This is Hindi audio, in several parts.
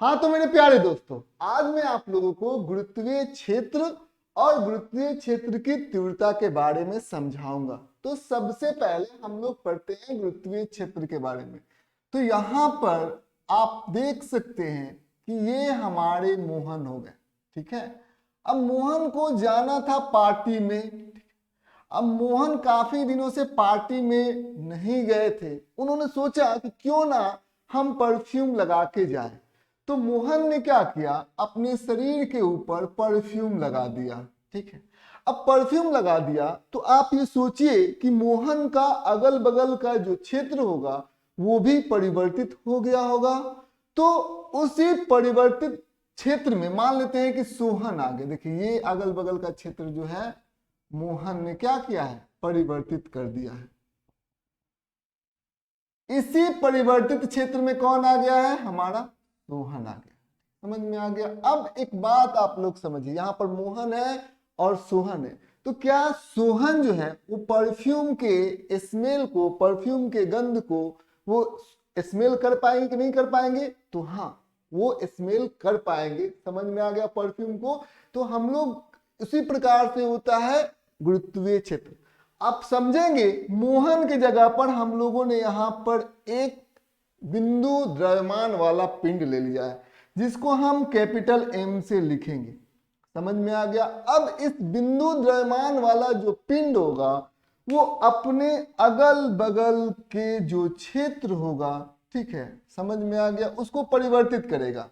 हाँ तो मेरे प्यारे दोस्तों, आज मैं आप लोगों को गुरुत्वीय क्षेत्र और गुरुत्वीय क्षेत्र की तीव्रता के बारे में समझाऊंगा। तो सबसे पहले हम लोग पढ़ते हैं गुरुत्वीय क्षेत्र के बारे में। तो यहाँ पर आप देख सकते हैं कि ये हमारे मोहन हो गए, ठीक है। अब मोहन को जाना था पार्टी में। अब मोहन काफी दिनों से पार्टी में नहीं गए थे। उन्होंने सोचा कि क्यों ना हम परफ्यूम लगा के जाएं। तो मोहन ने क्या किया, अपने शरीर के ऊपर परफ्यूम लगा दिया, ठीक है। अब परफ्यूम लगा दिया तो आप ये सोचिए कि मोहन का अगल बगल का जो क्षेत्र होगा वो भी परिवर्तित हो गया होगा। तो उसी परिवर्तित क्षेत्र में मान लेते हैं कि सोहन आ गए। देखिए ये अगल बगल का क्षेत्र जो है मोहन ने क्या किया है, परिवर्तित कर दिया है। इसी परिवर्तित क्षेत्र में कौन आ गया है, हमारा सोहन आ गया। समझ में आ गया। अब एक बात आप लोग समझिए, यहाँ पर मोहन है और सोहन है। तो क्या सोहन जो है वो परफ्यूम के स्मेल को, परफ्यूम के गंध को वो स्मेल कर पाएंगे कि नहीं कर पाएंगे? तो हाँ, वो स्मेल कर पाएंगे। समझ में आ गया परफ्यूम को। तो हम लोग उसी प्रकार से होता है गुरुत्वीय क्षेत्र। आप समझेंगे मोहन की जगह पर हम लोगों ने यहाँ पर एक बिंदु द्रव्यमान वाला पिंड ले लिया है, जिसको हम कैपिटल एम से लिखेंगे। समझ में आ गया। अब इस बिंदु द्रव्यमान वाला जो पिंड होगा वो अपने अगल बगल के जो क्षेत्र होगा, ठीक है, समझ में आ गया, उसको परिवर्तित करेगा।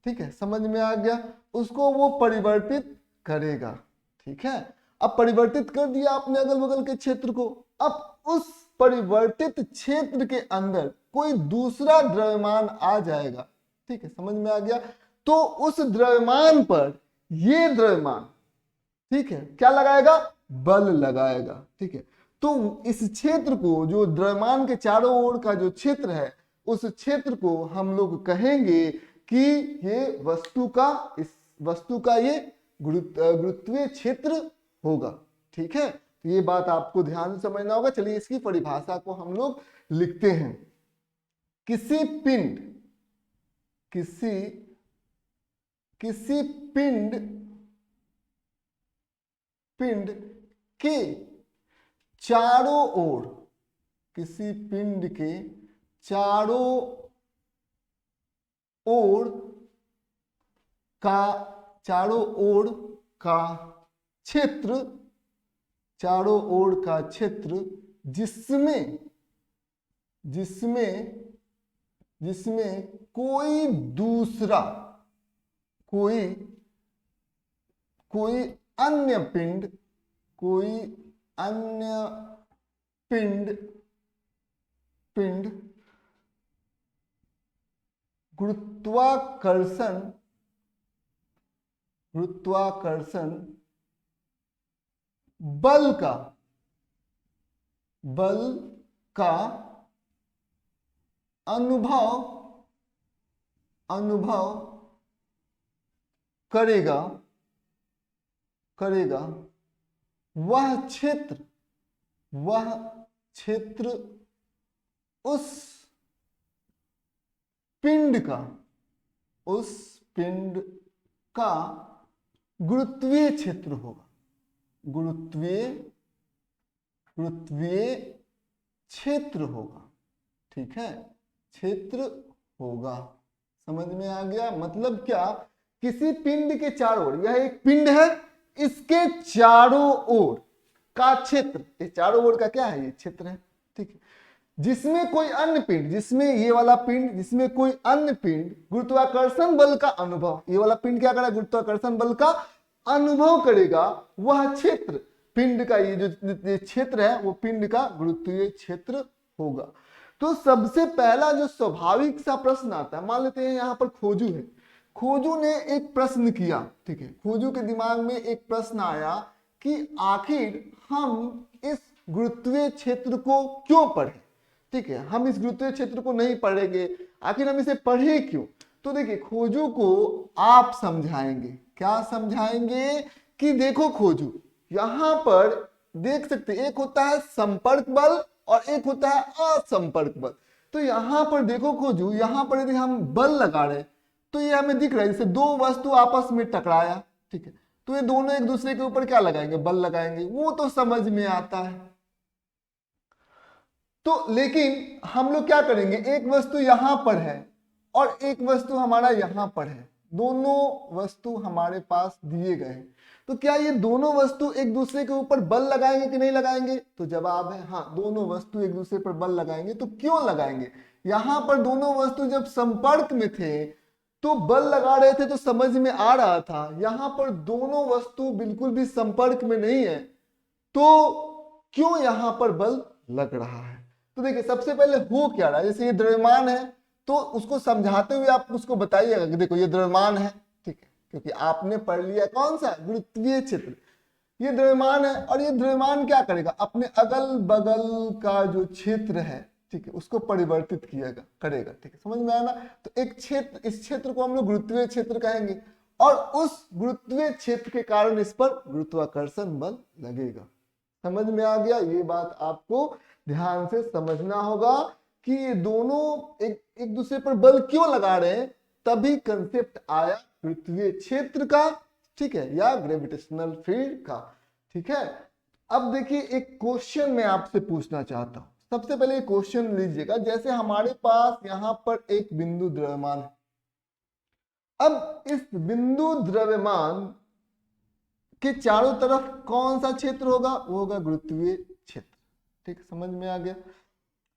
ठीक है, समझ में आ गया, उसको वो परिवर्तित करेगा। ठीक है, अब परिवर्तित कर दिया अपने अगल बगल के क्षेत्र को। अब उस परिवर्तित क्षेत्र के अंदर कोई दूसरा द्रव्यमान आ जाएगा। ठीक है, समझ में आ गया। तो उस द्रव्यमान पर ये द्रव्यमान, ठीक है, क्या लगाएगा, बल लगाएगा। ठीक है, तो इस क्षेत्र को, जो द्रव्यमान के चारों ओर का जो क्षेत्र है, उस क्षेत्र को हम लोग कहेंगे कि ये इस वस्तु का ये गुरुत्वीय क्षेत्र होगा। ठीक है, तो ये बात आपको ध्यान से समझना होगा। चलिए इसकी परिभाषा को हम लोग लिखते हैं। किसी पिंड के चारों ओर, किसी पिंड के चारों ओर का क्षेत्र जिसमें कोई दूसरा कोई अन्य पिंड गुरुत्वाकर्षण बल का अनुभव करेगा, वह क्षेत्र उस पिंड का गुरुत्वीय क्षेत्र होगा। गुरुत्वीय क्षेत्र होगा। ठीक है, क्षेत्र होगा। समझ में आ गया। मतलब क्या, किसी पिंड के चारों ओर, यह एक पिंड है, इसके चारों ओर का क्षेत्र, ये चारों ओर का क्या है, ये क्षेत्र है। ठीक है, जिसमें कोई अन्य पिंड, जिसमें ये वाला पिंड, जिसमें कोई अन्य पिंड गुरुत्वाकर्षण बल का अनुभव, ये वाला पिंड क्या करेगा, गुरुत्वाकर्षण बल का अनुभव करेगा, वह क्षेत्र पिंड का, ये जो क्षेत्र है वो पिंड का गुरुत्वीय क्षेत्र होगा। तो सबसे पहला जो स्वाभाविक सा प्रश्न आता है, मान लेते हैं यहाँ पर खोजू है, खोजू ने एक प्रश्न किया। ठीक है, खोजू के दिमाग में एक प्रश्न आया कि आखिर हम इस गुरुत्वीय क्षेत्र को क्यों पढ़ें। ठीक है, हम इस गुरुत्वीय क्षेत्र को नहीं पढ़ेंगे, आखिर हम इसे पढ़े क्यों? तो देखिए, खोजू को आप समझाएंगे। क्या समझाएंगे कि देखो खोजू, यहां पर देख सकते, एक होता है संपर्क बल और एक होता है असंपर्क बल। तो यहां पर देखो खोजू, यहां पर यदि हम बल लगा रहे, तो ये हमें दिख रहा है, जैसे दो वस्तु आपस में टकराया, ठीक है, तो ये दोनों एक दूसरे के ऊपर क्या लगाएंगे, बल लगाएंगे, वो तो समझ में आता है। तो लेकिन हम लोग क्या करेंगे, एक वस्तु यहां पर है और एक वस्तु हमारा यहां पर है, दोनों वस्तु हमारे पास दिए गए हैं, तो क्या ये दोनों वस्तु एक दूसरे के ऊपर बल लगाएंगे कि नहीं लगाएंगे, तो जवाब है हाँ, दोनों वस्तु एक दूसरे पर बल लगाएंगे। तो क्यों लगाएंगे, यहां पर दोनों वस्तु जब संपर्क में थे तो बल लगा रहे थे, तो समझ में आ रहा था। यहां पर दोनों वस्तु बिल्कुल भी संपर्क में नहीं है, तो क्यों यहां पर बल लग रहा है। तो देखिए सबसे पहले हो क्या रहा है, जैसे ये द्रव्यमान है तो उसको समझाते हुए आप उसको बताइएगा कि देखो ये द्रव्यमान है, ठीक है, क्योंकि आपने पढ़ लिया कौन सा, गुरुत्वीय क्षेत्र। ये द्रव्यमान है और ये द्रव्यमान क्या करेगा, अपने अगल बगल का जो क्षेत्र है, ठीक है, उसको परिवर्तित किएगा करेगा, ठीक है, समझ में आया ना। तो एक क्षेत्र, इस क्षेत्र को हम लोग गुरुत्वीय क्षेत्र कहेंगे और उस गुरुत्वीय क्षेत्र के कारण इस पर गुरुत्वाकर्षण बल लगेगा। समझ में आ गया, ये बात आपको ध्यान से समझना होगा कि ये दोनों एक दूसरे पर बल क्यों लगा रहे हैं, तभी कंसेप्ट आया गुरुत्वीय क्षेत्र का, ठीक है, या ग्रेविटेशनल फील्ड का, ठीक है। अब देखिए एक क्वेश्चन मैं आपसे पूछना चाहता हूं, सबसे पहले क्वेश्चन लीजिएगा, जैसे हमारे पास यहां पर एक बिंदु द्रव्यमान है, अब इस बिंदु द्रव्यमान के चारों तरफ कौन सा क्षेत्र होगा, वो होगा गुरुत्वीय क्षेत्र, ठीक, समझ में आ गया।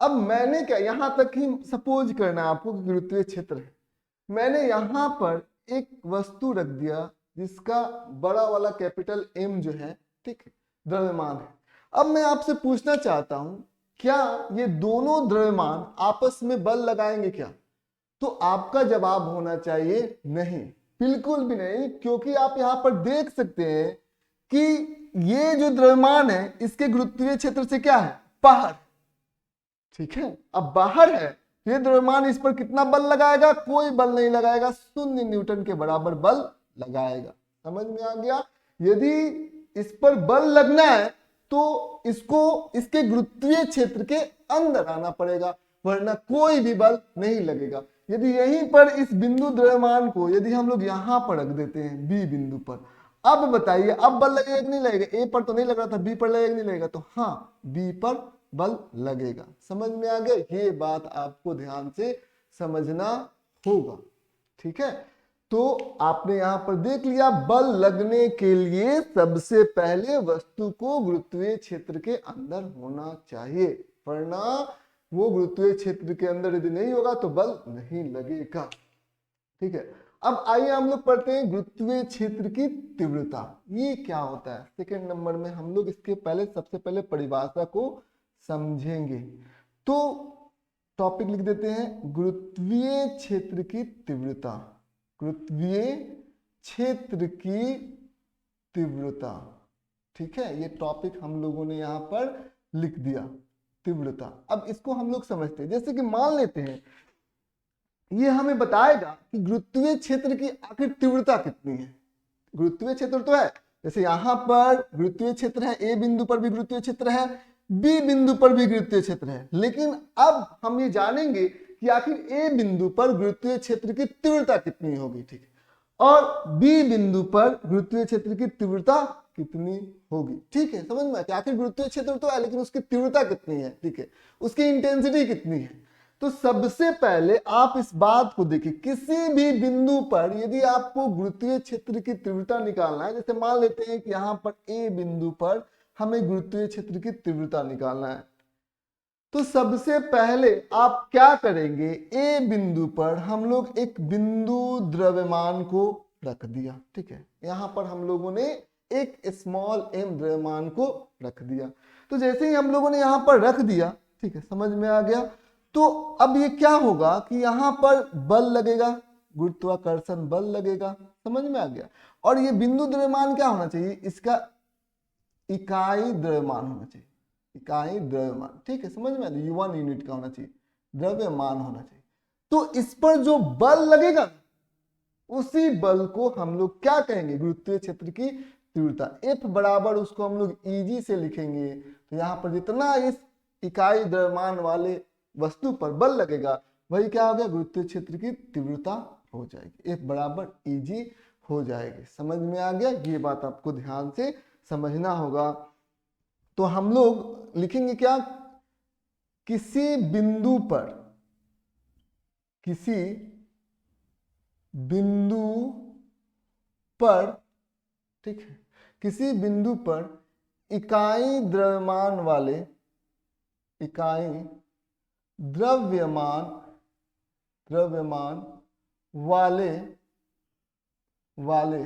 अब मैंने क्या, यहां तक ही सपोज करना है आपको कि गुरुत्वीय क्षेत्र है, मैंने यहां पर एक वस्तु रख दिया जिसका बड़ा वाला कैपिटल M जो है, ठीक है, द्रव्यमान है। अब मैं आपसे पूछना चाहता हूं, क्या ये दोनों द्रव्यमान आपस में बल लगाएंगे क्या, तो आपका जवाब होना चाहिए नहीं, बिल्कुल भी नहीं, क्योंकि आप यहां पर देख सकते हैं कि ये जो द्रव्यमान है इसके गुरुत्वीय क्षेत्र से क्या है, बाहर, ठीक है। अब बाहर है, ये द्रव्यमान इस पर कितना बल लगाएगा, कोई बल नहीं लगाएगा, 0 न्यूटन के बराबर बल लगाएगा। समझ में आ गया, यदि इस पर बल लगना है तो इसको इसके गुरुत्वीय क्षेत्र के अंदर आना पड़ेगा, वरना कोई भी बल नहीं लगेगा। यदि यहीं पर इस बिंदु द्रव्यमान को यदि हम लोग यहां पर रख देते हैं बी बिंदु पर, अब बताइए अब बल लगेगा कि नहीं लगेगा, ए पर तो नहीं लग रहा था, बी पर लगेगा नहीं लगेगा, तो हाँ बी पर बल लगेगा। समझ में आ गया, ये बात आपको ध्यान से समझना होगा, ठीक है। तो आपने यहां पर देख लिया, बल लगने के लिए सबसे पहले वस्तु को गुरुत्वीय क्षेत्र के अंदर होना चाहिए, वरना वो गुरुत्वीय क्षेत्र के अंदर यदि नहीं होगा तो बल नहीं लगेगा, ठीक है। अब आइए हम लोग पढ़ते हैं गुरुत्वीय क्षेत्र की तीव्रता, ये क्या होता है। सेकंड नंबर में हम लोग इसके पहले सबसे पहले परिभाषा को समझेंगे। तो टॉपिक लिख देते हैं गुरुत्वीय क्षेत्र की तीव्रता, गुरुत्वीय क्षेत्र की तीव्रता, ठीक है, ये टॉपिक हम लोगों ने यहां पर लिख दिया, तीव्रता। अब इसको हम लोग समझते हैं, जैसे कि मान लेते हैं ये हमें बताएगा कि गुरुत्वीय क्षेत्र की आखिर तीव्रता कितनी है। गुरुत्वीय क्षेत्र तो है, जैसे यहां पर गुरुत्वीय क्षेत्र है, ए बिंदु पर भी गुरुत्वीय क्षेत्र है, बी बिंदु पर भी गुरुत्वीय क्षेत्र है, लेकिन अब हम ये जानेंगे कि आखिर ए बिंदु पर गुरुत्वीय क्षेत्र की तीव्रता कितनी होगी, ठीक है, और बी बिंदु पर गुरुत्वीय क्षेत्र की तीव्रता कितनी होगी, ठीक है। समझ में, आखिर गुरुत्वीय क्षेत्र तो है लेकिन उसकी तीव्रता कितनी है, ठीक है, उसकी इंटेंसिटी कितनी है। तो सबसे पहले आप इस बात को देखिए, किसी भी बिंदु पर यदि आपको गुरुत्वीय क्षेत्र की तीव्रता निकालना है, जैसे मान लेते हैं कि यहां पर ए बिंदु पर हमें गुरुत्वीय क्षेत्र की तीव्रता निकालना है, तो सबसे पहले आप क्या करेंगे, ए बिंदु पर हम लोग एक बिंदु द्रव्यमान को रख दिया, ठीक है, यहां पर हम लोगों ने एक स्मॉल m द्रव्यमान को रख दिया। तो जैसे ही हम लोगों ने यहां पर रख दिया, ठीक है, समझ में आ गया, तो अब ये क्या होगा कि यहां पर बल लगेगा, गुरुत्वाकर्षण बल लगेगा, समझ में आ गया। और ये बिंदु द्रव्यमान क्या होना चाहिए, इसका इकाई द्रव्यमान होना चाहिए, इकाई द्रव्यमान, ठीक है, समझ में आ गया, 1 यूनिट का होना चाहिए, द्रव्यमान होना चाहिए। तो इस पर जो बल लगेगा उसी बल को हम लोग क्या कहेंगे, गुरुत्वीय क्षेत्र की तीव्रता। F बराबर उसको हम लोग EG से लिखेंगे, तो यहाँ पर जितना इस इकाई द्रव्यमान वाले वस्तु पर बल लगेगा वही क्या हो गया, गुरुत्वीय क्षेत्र की तीव्रता हो जाएगी, F बराबर Eg हो जाएगी। समझ में आ गया? ये बात आपको ध्यान से समझना होगा। तो हम लोग लिखेंगे क्या, किसी बिंदु पर, किसी बिंदु पर, ठीक है, किसी बिंदु पर इकाई द्रव्यमान वाले, इकाई द्रव्यमान, द्रव्यमान वाले वाले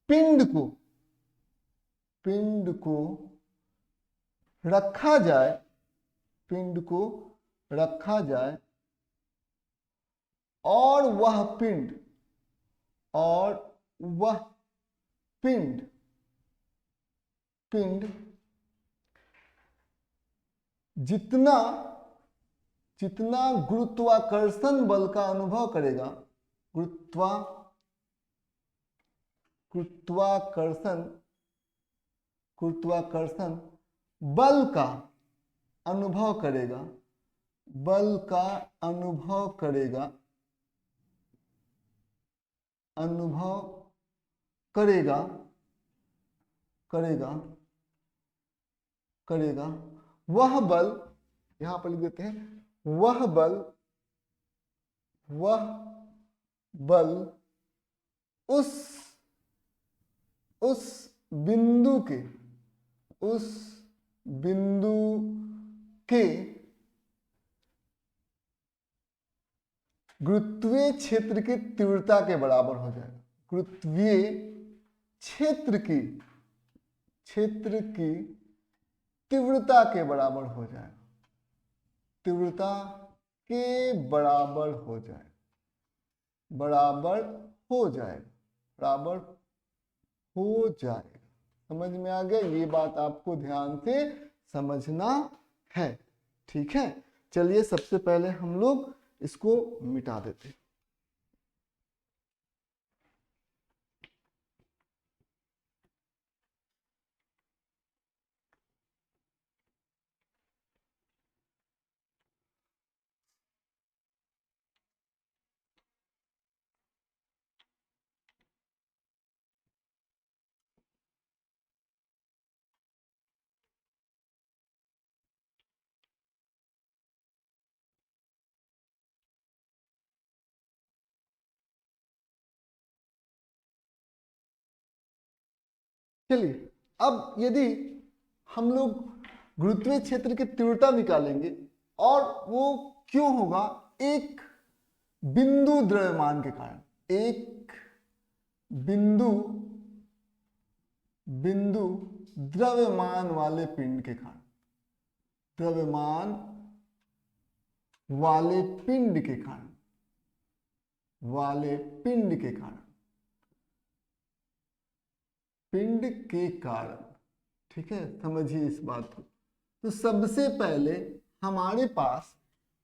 पिंड को, पिंड को रखा जाए, पिंड को रखा जाए और वह पिंड, और वह पिंड, पिंड जितना, जितना गुरुत्वाकर्षण बल का अनुभव करेगा, गुरुत्वाकर्षण, गुरुत्वाकर्षण बल का अनुभव करेगा, बल का अनुभव करेगा, अनुभव करेगा, करेगा, करेगा, वह बल, यहां पर लिख देते हैं, वह बल, वह बल उस बिंदु के, उस बिंदु के गुरुत्वीय क्षेत्र की तीव्रता के बराबर हो जाएगा। गुरुत्वीय क्षेत्र की, क्षेत्र की तीव्रता के बराबर हो जाएगा, तीव्रता के बराबर हो जाएगा, बराबर हो जाएगा, बराबर हो जाएगा। समझ में आ गया? ये बात आपको ध्यान से समझना है, ठीक है। चलिए सबसे पहले हम लोग इसको मिटा देते हैं। चलिए अब यदि हम लोग गुरुत्वीय क्षेत्र की तीव्रता निकालेंगे, और वो क्यों होगा, एक बिंदु द्रव्यमान के कारण, एक बिंदु, बिंदु द्रव्यमान वाले पिंड के कारण, द्रव्यमान वाले पिंड के कारण, वाले पिंड के कारण, पिंड के कारण, ठीक है, समझिए इस बात को। तो सबसे पहले हमारे पास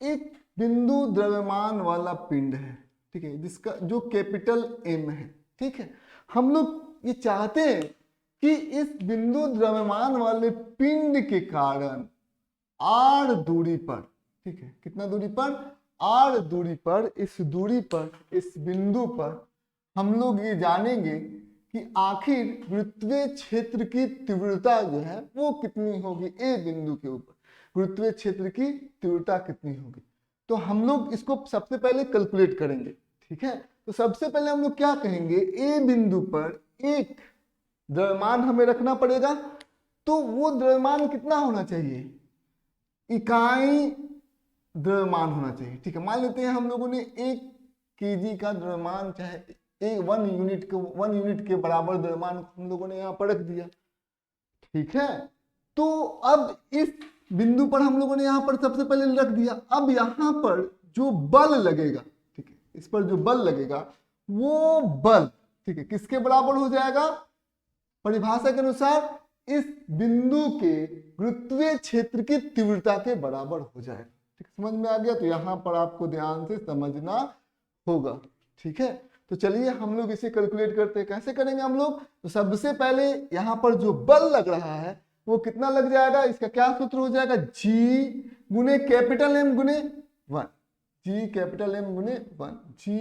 एक बिंदु द्रव्यमान वाला पिंड है, ठीक है, जिसका जो कैपिटल M है, ठीक है। हम लोग ये चाहते हैं कि इस बिंदु द्रव्यमान वाले पिंड के कारण r दूरी पर, ठीक है, कितना दूरी पर, r दूरी पर, इस दूरी पर, इस बिंदु पर हम लोग ये जानेंगे कि आखिर गुरुत्वीय क्षेत्र की तीव्रता जो है वो कितनी होगी, ए बिंदु के ऊपर गुरुत्वीय क्षेत्र की तीव्रता कितनी होगी। तो हम लोग इसको सबसे पहले कैलकुलेट करेंगे, ठीक है। तो सबसे पहले हम लोग क्या कहेंगे, ए बिंदु पर एक द्रव्यमान हमें रखना पड़ेगा। तो वो द्रव्यमान कितना होना चाहिए, इकाई द्रव्यमान होना चाहिए, ठीक है। मान लेते हैं हम लोगों ने 1 kg का द्रव्यमान, चाहे 1 यूनिट के बराबर द्रव्यमान हम लोगों ने यहाँ पर रख दिया, ठीक है। तो अब इस बिंदु पर हम लोगों ने यहाँ पर सबसे पहले रख दिया। अब यहाँ पर जो बल लगेगा, ठीक है, इस पर जो बल लगेगा वो बल, ठीक है, किसके बराबर हो जाएगा, परिभाषा के अनुसार इस बिंदु के गुरुत्वीय क्षेत्र की तीव्रता के बराबर हो जाएगा, ठीक, समझ में आ गया। तो यहाँ पर आपको ध्यान से समझना होगा, ठीक है। तो चलिए हम लोग इसे कैलकुलेट करते हैं। कैसे करेंगे हम लोग, तो सबसे पहले यहाँ पर जो बल लग रहा है वो कितना लग जाएगा, इसका क्या सूत्र हो जाएगा, G गुने कैपिटल M गुने 1, G कैपिटल M गुने 1, G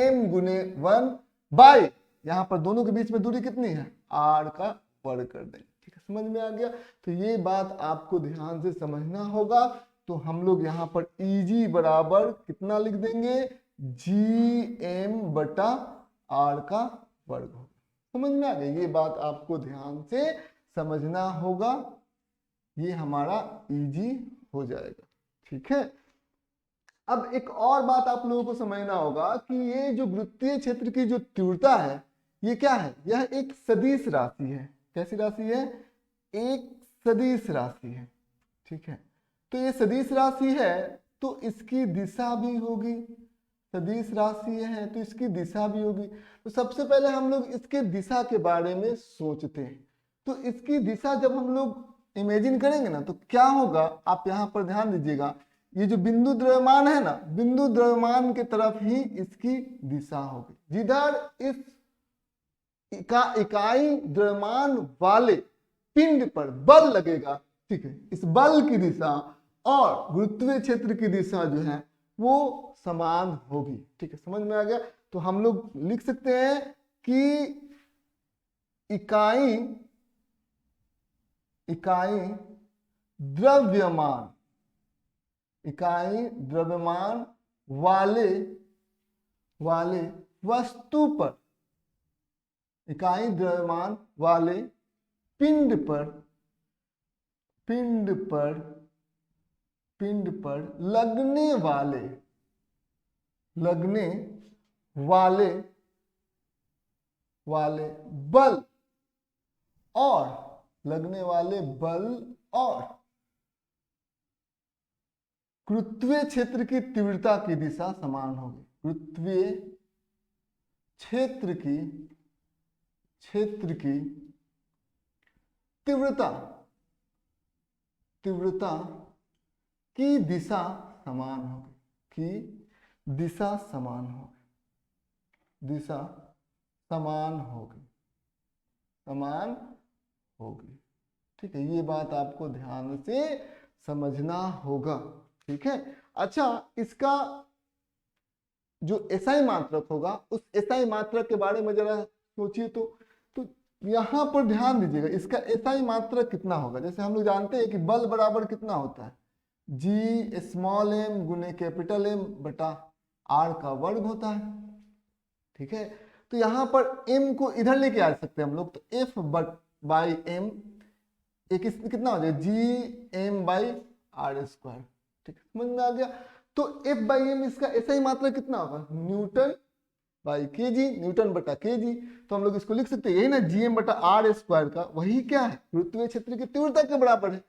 m गुने 1 बाय, यहाँ पर दोनों के बीच में दूरी कितनी है, r का वर्ग कर देंगे। ठीक है, समझ में आ गया। तो ये बात आपको ध्यान से समझना होगा। तो हम लोग यहाँ पर Eg बराबर कितना लिख देंगे, Gm बटा r का वर्ग होगा। समझ में आ गया, ये बात आपको ध्यान से समझना होगा। ये हमारा Eg हो जाएगा। ठीक है, अब एक और बात आप लोगों को समझना होगा कि ये जो वृत्तीय क्षेत्र की जो तीव्रता है, ये क्या है, यह एक सदिश राशि है। कैसी राशि है, एक सदिश राशि है। ठीक है, तो ये सदिश राशि है तो इसकी दिशा भी होगी, सदिश राशि है तो इसकी दिशा भी होगी। तो सबसे पहले हम लोग इसके दिशा के बारे में सोचते हैं। तो इसकी दिशा जब हम लोग इमेजिन करेंगे ना, तो क्या होगा, आप यहाँ पर ध्यान दीजिएगा, ये जो बिंदु द्रव्यमान है ना, बिंदु द्रव्यमान के तरफ ही इसकी दिशा होगी। जिधर इस इकाई द्रव्यमान वाले पिंड पर बल लगेगा, ठीक है, इस बल की दिशा और गुरुत्वीय क्षेत्र की दिशा जो है वो समान होगी। ठीक है, समझ में आ गया। तो हम लोग लिख सकते हैं कि इकाई द्रव्यमान वाले वस्तु पर, इकाई द्रव्यमान वाले पिंड पर लगने वाले बल और गुरुत्वीय क्षेत्र की तीव्रता की दिशा समान होगी। गुरुत्वीय क्षेत्र की तीव्रता की दिशा समान होगी। ठीक है, ये बात आपको ध्यान से समझना होगा। ठीक है, अच्छा, इसका जो SI मात्रक होगा, उस SI मात्रक के बारे में जरा सोचिए। तो यहाँ पर ध्यान दीजिएगा, इसका SI मात्रक कितना होगा। जैसे हम लोग जानते हैं कि बल बराबर कितना होता है, G स्मॉल m गुने कैपिटल M बटा R का वर्ग होता है। ठीक है, तो यहाँ पर m को इधर लेके आ सकते हैं हम लोग, तो F बाई m एक कितना हो जाएगा, Gm बाई R स्क्वायर। ठीक है, समझ में आ गया। तो F बाई m इसका SI मात्रा कितना होगा, न्यूटन बाई kg, न्यूटन बटा kg। तो हम लोग इसको लिख सकते हैं, यही ना Gm बटा R स्क्वायर का वही क्या है, गुरुत्वीय क्षेत्र की तीव्रता के बराबर है।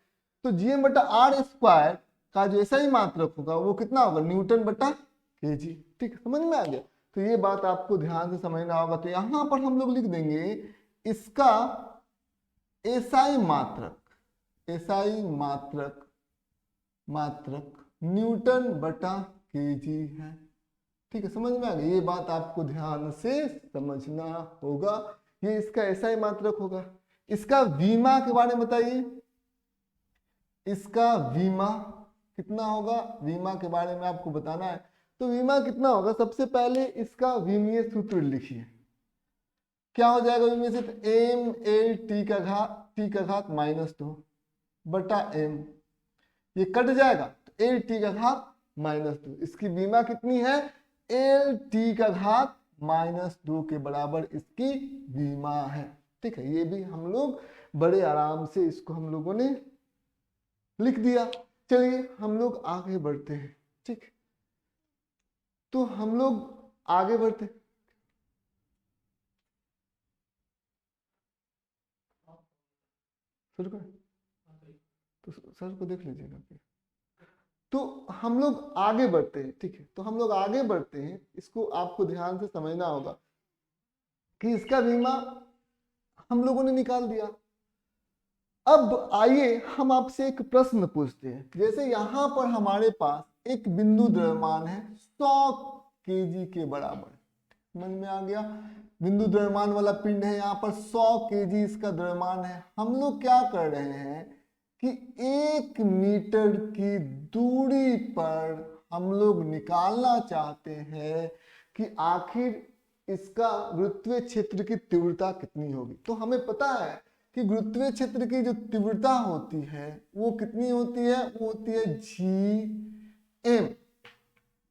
तो Gm बटा R स्क्वायर का जो SI मात्रक होगा वो कितना होगा, न्यूटन बटा kg। ठीक है, समझ में आ गया। तो ये बात आपको ध्यान से समझना होगा। तो यहाँ पर हम लोग लिख देंगे इसका SI मात्रक न्यूटन बटा kg है। ठीक है, समझ में आ गया। ये बात आपको ध्यान से समझना होगा। ये इसका SI मात्रक होगा। इसका वीमा के बारे में बताइए, इसका वीमा कितना होगा, वीमा के बारे में आपको बताना है। तो वीमा कितना होगा, सबसे पहले इसका विमीय सूत्र लिखिए। क्या हो जाएगा विमीय सूत्र, m l t का घात -2 बटा m, ये कट जाएगा तो l t का घात -2। इसकी वीमा कितनी है, l t का घात -2 के बराबर इसकी वीमा है। ठीक है, ये भी हम लोग बड़े आराम से इसको हम लोगों ने लिख दिया। चलिए हम लोग आगे बढ़ते हैं। ठीक, तो हम लोग आगे बढ़ते हैं। सर को तो सर को देख लीजिएगा। तो हम लोग आगे बढ़ते हैं। ठीक है, तो हम लोग आगे बढ़ते हैं, इसको आपको ध्यान से समझना होगा कि इसका बीमा हम लोगों ने निकाल दिया। अब आइए हम आपसे एक प्रश्न पूछते हैं। जैसे यहाँ पर हमारे पास एक बिंदु द्रव्यमान है 100 kg के बराबर, समझ में आ गया। बिंदु द्रव्यमान वाला पिंड है, यहाँ पर 100 kg इसका द्रव्यमान है। हम लोग क्या कर रहे हैं कि 1 मीटर की दूरी पर हम लोग निकालना चाहते हैं कि आखिर इसका गुरुत्वीय क्षेत्र की तीव्रता कितनी होगी। तो हमें पता है कि गुरुत्वीय क्षेत्र की जो तीव्रता होती है वो कितनी होती है, वो होती है जी एम।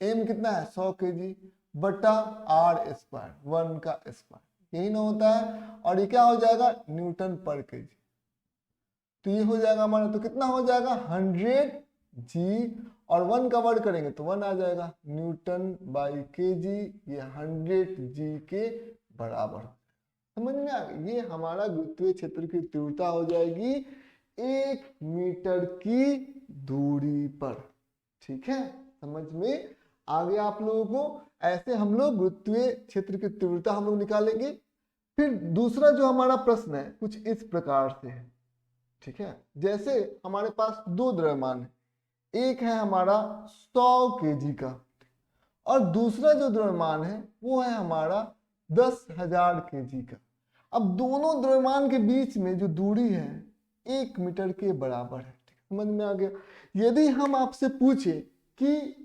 एम कितना है 100 kg बटा आर स्क्वायर, 1 का स्क्वायर, यही ना होता है। और ये क्या हो जाएगा, न्यूटन पर केजी। तो ये हो जाएगा हमारा, तो कितना हो जाएगा 100 जी, और 1 का वर्ग करेंगे तो 1 आ जाएगा, न्यूटन बाई केजी, ये 100 जी के बराबर। समझ में आ गया, ये हमारा गुरुत्वीय क्षेत्र की तीव्रता हो जाएगी 1 मीटर की दूरी पर। ठीक है, समझ में आ गया आप लोगों को। ऐसे हम लोग गुरुत्वीय क्षेत्र की तीव्रता हम लोग निकालेंगे। फिर दूसरा जो हमारा प्रश्न है कुछ इस प्रकार से है। ठीक है, जैसे हमारे पास दो द्रव्यमान है, एक है हमारा 100 kg का और दूसरा जो द्रव्यमान है वो है हमारा 10,000 kg का। अब दोनों द्रव्यमान के बीच में जो दूरी है 1 मीटर के बराबर है। समझ में आ गया। यदि हम आपसे पूछे कि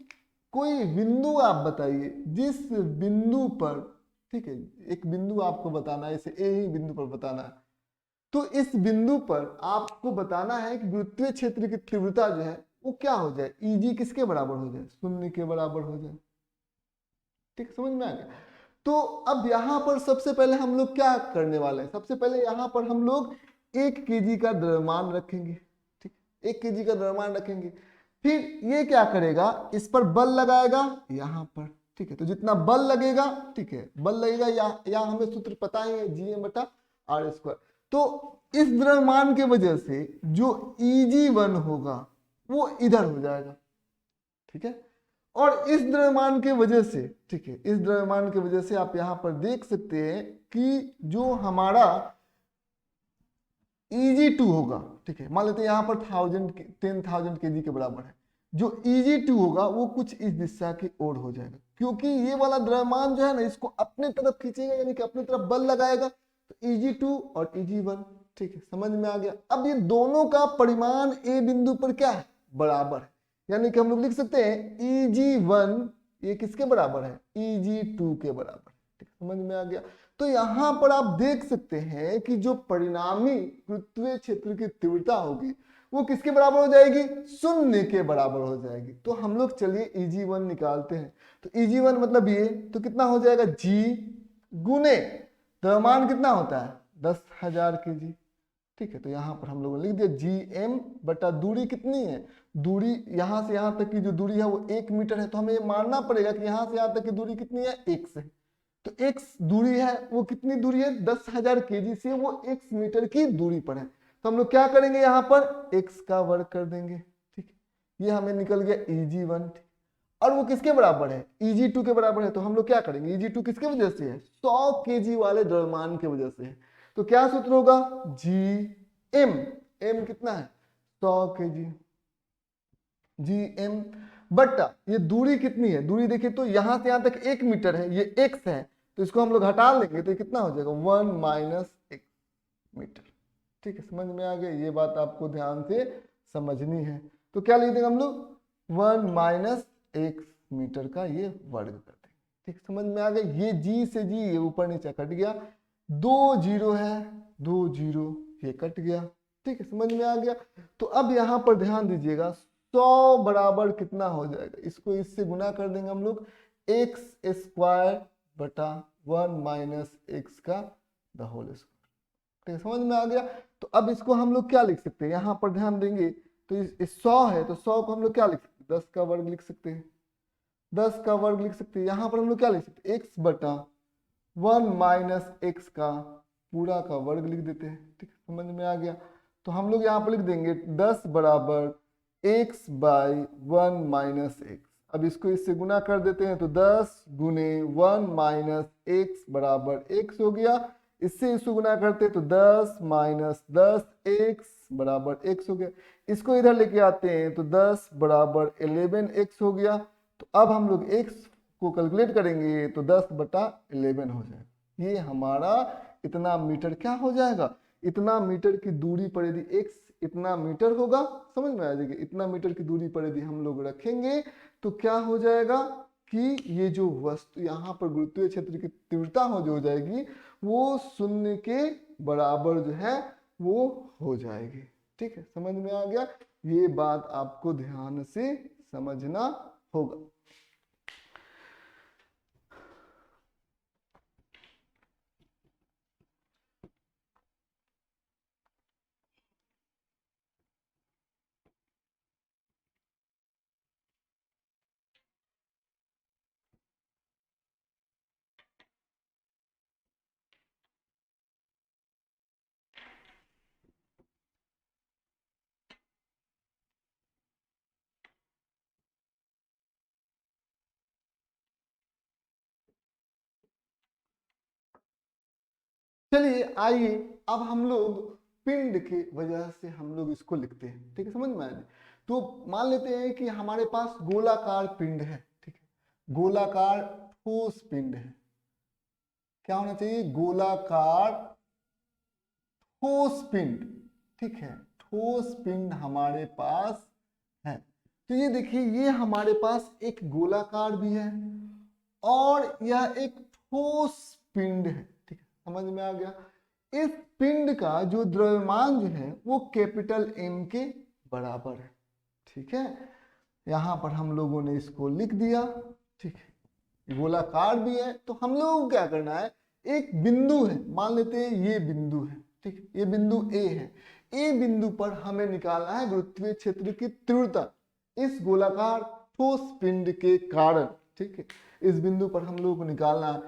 कोई बिंदु आप बताइए जिस बिंदु पर, ठीक है, एक बिंदु आपको बताना है, इसे ए ही बिंदु पर बताना है, तो इस बिंदु पर आपको बताना है कि गुरुत्वीय क्षेत्र की तीव्रता जो है वो क्या हो जाए, Eg किसके बराबर हो जाए, 0 के बराबर हो जाए। ठीक, समझ में आ गया। तो अब यहाँ पर सबसे पहले हम लोग क्या करने वाले हैं, सबसे पहले यहाँ पर हम लोग 1 kg का द्रव्यमान रखेंगे। ठीक, 1 kg का द्रव्यमान रखेंगे। फिर ये क्या करेगा, इस पर बल लगाएगा यहाँ पर। ठीक है, तो जितना बल लगेगा, ठीक है, बल लगेगा, यहाँ हमें सूत्र पता ही है, Gm बटा आर स्क्वायर। तो इस द्रव्यमान के वजह से जो Eg1 होगा वो इधर हो जाएगा। ठीक है, और इस द्रव्यमान के वजह से, ठीक है, इस द्रव्यमान के वजह से आप यहां पर देख सकते हैं कि जो हमारा Eg2 होगा, ठीक है, मान लेते हैं यहां पर 10,000 kg के बराबर है, जो Eg2 होगा वो कुछ इस दिशा की ओर हो जाएगा, क्योंकि ये वाला द्रव्यमान जो है ना इसको अपने तरफ खींचेगा, यानी कि अपनी तरफ बल लगाएगा, तो Eg2 और Eg1। ठीक है, समझ में आ गया। अब ये दोनों का परिमाण ए बिंदु पर क्या है, बराबर है, यानी कि हम लोग लिख सकते हैं Eg1 ये किसके बराबर है, Eg2 के बराबर। ठीक, समझ में आ गया। तो यहां पर आप देख सकते हैं कि जो परिणामी गुरुत्वीय क्षेत्र की तीव्रता होगी वो किसके बराबर हो जाएगी, 0 के बराबर हो जाएगी। तो हम लोग चलिए Eg1 निकालते हैं। तो Eg1 मतलब ये, तो कितना हो जाएगा, G गुने द्रव्यमान कितना होता है 10,000 kg। ठीक है, तो यहाँ पर हम लोगों ने लिख दिया Gm बटा दूरी कितनी है, दूरी यहाँ से यहाँ तक की जो दूरी है वो 1 मीटर है, तो हमें ये मानना पड़ेगा कि यहाँ से यहाँ तक की दूरी कितनी है, x है। तो x दूरी है वो कितनी दूरी है, 10,000 kg से वो x मीटर की दूरी पर है। तो हम लोग क्या करेंगे, यहाँ पर x का वर्ग कर देंगे। ठीक है, ये हमें निकल गया Eg1, और वो किसके बराबर है, Eg2 के बराबर है। तो हम लोग क्या करेंगे, Eg2 किसके वजह से है, 100 kg वाले द्रव्यमान के वजह से है। तो क्या सूत्र होगा, Gm, m कितना है 100 kg, Gm बटा ये दूरी कितनी है, दूरी देखिए तो यहां से यहां तक 1 मीटर है, ये x है, तो इसको हम लोग हटा लेंगे तो कितना हो जाएगा 1 माइनस x मीटर। ठीक है, समझ में आ गया। ये बात आपको ध्यान से समझनी है। तो क्या लिख देंगे हम लोग 1 माइनस x मीटर का ये वर्ग कर देंगे। ठीक, समझ में आ गया। ये G से G ये ऊपर नीचे कट गया, 2 0 है, 2 0 ये कट गया। ठीक है, समझ में आ गया। तो अब यहाँ पर ध्यान दीजिएगा 100 बराबर कितना हो जाएगा, इसको इससे गुना कर देंगे हम लोग, x स्क्वायर बटा 1 माइनस x का द होल स्क्वायर। ठीक है, समझ में आ गया। तो अब इसको हम लोग क्या लिख सकते हैं, यहाँ पर ध्यान देंगे तो इस 100 है, तो 100 को हम लोग क्या लिख सकते हैं, 10 का वर्ग लिख सकते हैं, 10 का वर्ग लिख सकते हैं। यहाँ पर हम लोग क्या लिख सकते हैं, x बटा 1 माइनस x का पूरा का वर्ग लिख देते हैं। ठीक, समझ में आ गया। तो हम लोग यहाँ पर लिख देंगे 10 बराबर x बाई 1 माइनस x। अब इसको इससे गुना कर देते हैं तो 10 गुने 1 माइनस x बराबर x हो गया। इससे इसको गुना करते हैं तो 10 माइनस 10 x बराबर x हो गया। इसको इधर लेके आते हैं तो 10 बराबर 11x हो गया। तो अब हम लोग x को कैलकुलेट करेंगे तो 10 बटा 11 हो जाएगा। ये हमारा इतना मीटर क्या हो जाएगा, इतना मीटर की दूरी पर यदि x इतना मीटर होगा, समझ में आ जाएगा, इतना मीटर की दूरी पर यदि हम लोग रखेंगे तो क्या हो जाएगा कि ये जो वस्तु यहाँ पर गुरुत्वीय क्षेत्र की तीव्रता हो जाएगी वो शून्य के बराबर जो है वो हो जाएगी। ठीक है, समझ में आ गया? ये बात आपको ध्यान से समझना होगा। चलिए आइए अब हम लोग पिंड की वजह से हम लोग इसको लिखते हैं। ठीक है, समझ में आया? तो मान लेते हैं कि हमारे पास गोलाकार पिंड है। ठीक है, गोलाकार ठोस पिंड है। क्या होना चाहिए? गोलाकार ठोस पिंड। ठीक है, ठोस पिंड हमारे पास है। तो ये देखिए, ये हमारे पास एक गोलाकार भी है और यह एक ठोस पिंड है। ठीक है, समझ में आ गया? इस पिंड का जो द्रव्यमान जो है वो कैपिटल एम के बराबर है। ठीक है, यहां पर हम लोगों ने इसको लिख दिया। ठीक है, गोलाकार भी है तो हम लोगों को क्या करना है, एक बिंदु है, मान लेते हैं ये बिंदु है। ठीक है, ये बिंदु ए है। ए बिंदु पर हमें निकालना है गुरुत्वीय क्षेत्र की तीव्रता इस गोलाकार ठोस पिंड के कारण। ठीक है, इस बिंदु पर हम लोगों को निकालना है।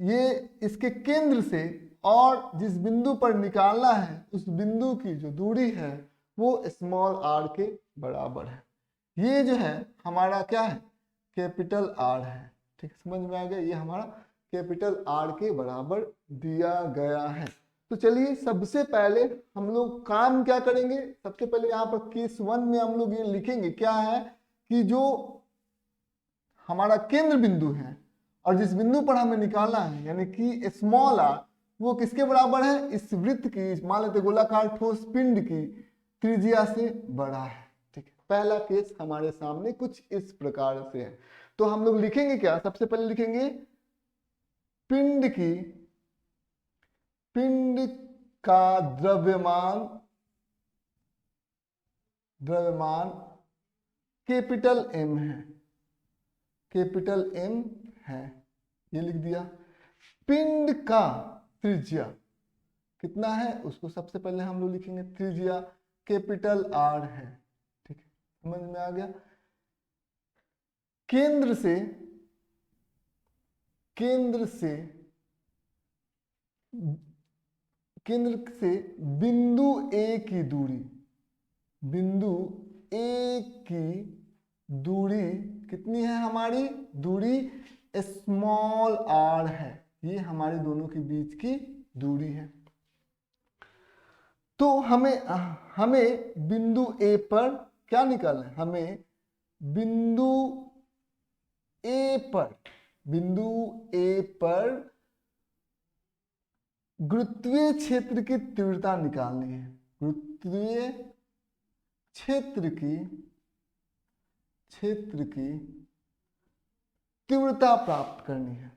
ये इसके केंद्र से और जिस बिंदु पर निकालना है उस बिंदु की जो दूरी है वो स्मॉल आर के बराबर है। ये जो है हमारा क्या है, कैपिटल आर है। ठीक है, समझ में आ गया? ये हमारा कैपिटल आर के बराबर दिया गया है। तो चलिए सबसे पहले हम लोग काम क्या करेंगे, सबसे पहले यहाँ पर केस 1 में हम लोग ये लिखेंगे क्या है कि जो हमारा केंद्र बिंदु है और जिस बिंदु पर हमें निकालना है यानी कि स्मॉल आर, वो किसके बराबर है, इस वृत्त की, मान लेते गोलाकार ठोस पिंड की त्रिज्या से बड़ा है। ठीक है, पहला केस हमारे सामने कुछ इस प्रकार से है। तो हम लोग लिखेंगे क्या, सबसे पहले लिखेंगे पिंड का द्रव्यमान कैपिटल एम है, कैपिटल एम है, ये लिख दिया। पिंड का त्रिज्या कितना है उसको सबसे पहले हम लोग लिखेंगे, त्रिज्या कैपिटल आर है। ठीक है, समझ में आ गया? केंद्र से बिंदु ए की दूरी कितनी है, हमारी दूरी स्मॉल आर है। ये हमारे दोनों के बीच की दूरी है। तो हमें बिंदु ए पर क्या निकालना है, हमें बिंदु ए पर गुरुत्वीय क्षेत्र की तीव्रता निकालनी है। गुरुत्वीय क्षेत्र की तीव्रता प्राप्त करनी है,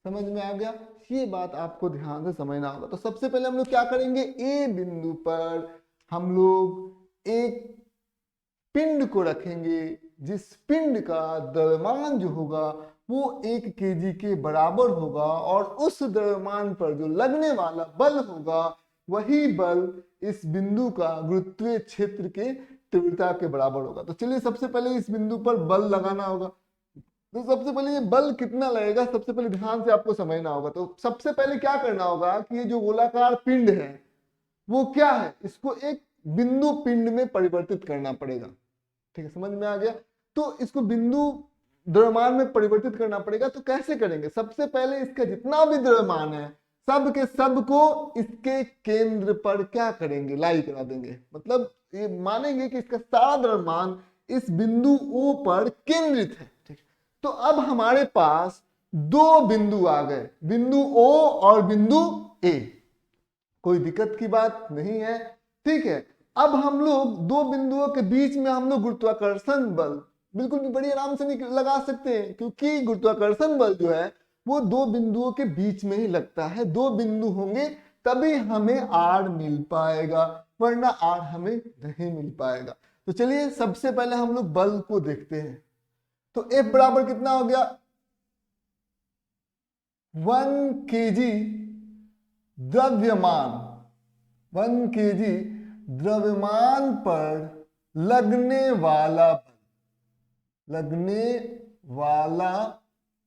समझ में आ गया? ये बात आपको ध्यान से समझना होगा। तो सबसे पहले हम लोग क्या करेंगे, ए बिंदु पर हम लोग एक पिंड को रखेंगे जिस पिंड का द्रव्यमान जो होगा वो 1 kg के बराबर होगा और उस द्रव्यमान पर जो लगने वाला बल होगा वही बल इस बिंदु का गुरुत्वीय क्षेत्र के तीव्रता के बराबर होगा। तो चलिए सबसे पहले इस बिंदु पर बल लगाना होगा। तो सबसे पहले ये बल कितना लगेगा, सबसे पहले ध्यान से आपको समझना होगा। तो सबसे पहले क्या करना होगा कि ये जो गोलाकार पिंड है वो क्या है, इसको एक बिंदु पिंड में परिवर्तित करना पड़ेगा। ठीक है, समझ में आ गया? तो इसको बिंदु द्रव्यमान में परिवर्तित करना पड़ेगा। तो कैसे करेंगे, सबसे पहले इसका जितना भी द्रव्यमान है सब के सब को इसके केंद्र पर क्या करेंगे, लाई करा देंगे। मतलब ये मानेंगे कि इसका सारा द्रव्यमान इस बिंदु O पर केंद्रित है। ठीक, तो अब हमारे पास दो बिंदु आ गए, बिंदु O और बिंदु A। कोई दिक्कत की बात नहीं है। ठीक है, अब हम लोग दो बिंदुओं के बीच में हम लोग गुरुत्वाकर्षण बल बिल्कुल भी बड़ी आराम से नहीं लगा सकते हैं, क्योंकि गुरुत्वाकर्षण बल जो है वो दो बिंदुओं के बीच में ही लगता है। दो बिंदु होंगे तभी हमें आर मिल पाएगा, वरना आर हमें नहीं मिल पाएगा। तो चलिए सबसे पहले हम लोग बल को देखते हैं। तो F बराबर कितना हो गया, 1 kg द्रव्यमान, 1 kg द्रव्यमान पर लगने वाला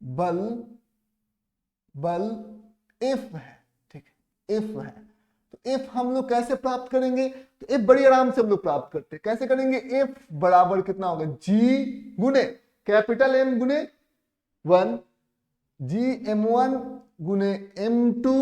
बल बल F है। ठीक है, F है। तो F हम लोग कैसे प्राप्त करेंगे, तो F बड़ी आराम से हम लोग प्राप्त करते हैं। कैसे करेंगे, F बराबर कितना होगा, G गुने कैपिटल M गुने 1, GM1 गुने M2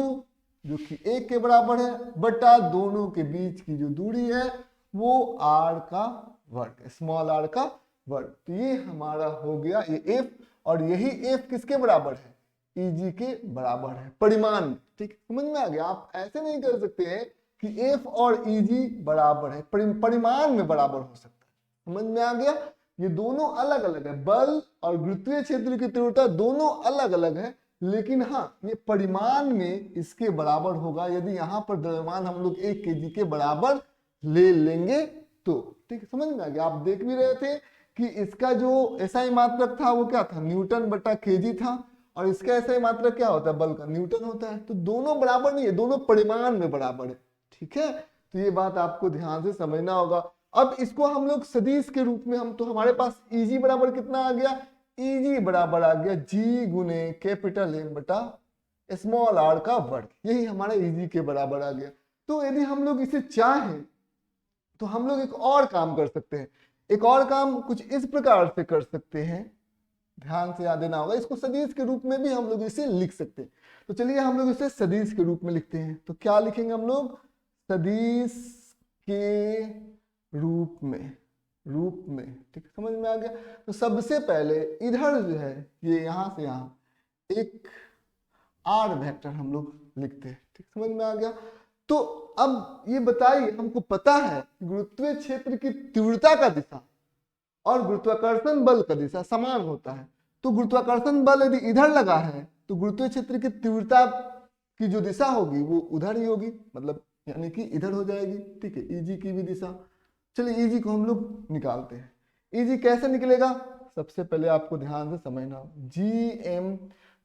जो कि 1 के बराबर है, बटा दोनों के बीच की जो दूरी है वो r का वर्ग, स्मॉल r का वर्ग। तो ये हमारा हो गया ये F, और यही F किसके बराबर है, Eg के बराबर है परिमाण में। ठीक, समझ में आ गया। आप ऐसे नहीं कर सकते हैं कि F और Eg बराबर है, परिमाण में बराबर हो सकता है। समझ में आ गया, ये दोनों अलग अलग है, बल और गुरुत्वीय क्षेत्र की तीव्रता दोनों अलग अलग है, लेकिन हाँ ये परिमाण में इसके बराबर होगा यदि यहाँ पर द्रव्यमान हम लोग 1 kg के बराबर ले लेंगे तो। ठीक है, समझ में आ गया। आप देख भी रहे थे कि इसका जो SI मात्रक था वो क्या था, न्यूटन बटा kg था, और इसका SI मात्रक क्या होता है, बल का, न्यूटन होता है। तो दोनों बराबर नहीं है, दोनों परिमाण में बराबर है। ठीक है, तो ये बात आपको ध्यान से समझना होगा। अब इसको हम लोग सदिश के रूप में, हम तो हमारे पास Eg बराबर कितना आ गया, Eg बराबर आ गया G गुने कैपिटल M बटा स्मॉल r का वर्ग, यही हमारा Eg के बराबर आ गया। तो यदि हम लोग इसे चाहें तो हम लोग एक और काम कर सकते हैं। एक और काम कुछ इस प्रकार से कर सकते हैं, ध्यान से याद देना होगा, इसको सदिश के रूप में भी हम लोग इसे लिख सकते हैं। तो चलिए हम लोग इसे सदिश के रूप में लिखते हैं। तो क्या लिखेंगे हम लोग, सदिश के रूप में, ठीक है, समझ में आ गया। तो सबसे पहले इधर जो है ये यहां से यहां एक आर वेक्टर हम लोग लिखते हैं। ठीक, समझ में आ गया। तो अब ये बताइए, हमको पता है गुरुत्वीय क्षेत्र की तीव्रता का दिशा और गुरुत्वाकर्षण बल का दिशा समान होता है। तो गुरुत्वाकर्षण बल यदि इधर लगा है तो गुरुत्वीय क्षेत्र की तीव्रता की जो दिशा होगी वो उधर ही होगी, मतलब यानी कि इधर हो जाएगी। ठीक है, Eg की भी दिशा, चलिए Eg को हम लोग निकालते हैं। Eg कैसे निकलेगा, सबसे पहले आपको ध्यान से समझना, Gm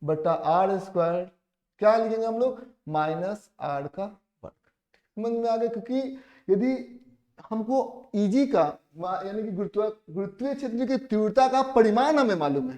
बटा आर स्क्वायर, क्या लिखेंगे हम लोग, माइनस r का वर्ग। समझ में आ गया, क्योंकि यदि हमको Eg का यानी कि गुरुत्वीय क्षेत्र की तीव्रता का परिमाण हमें मालूम है,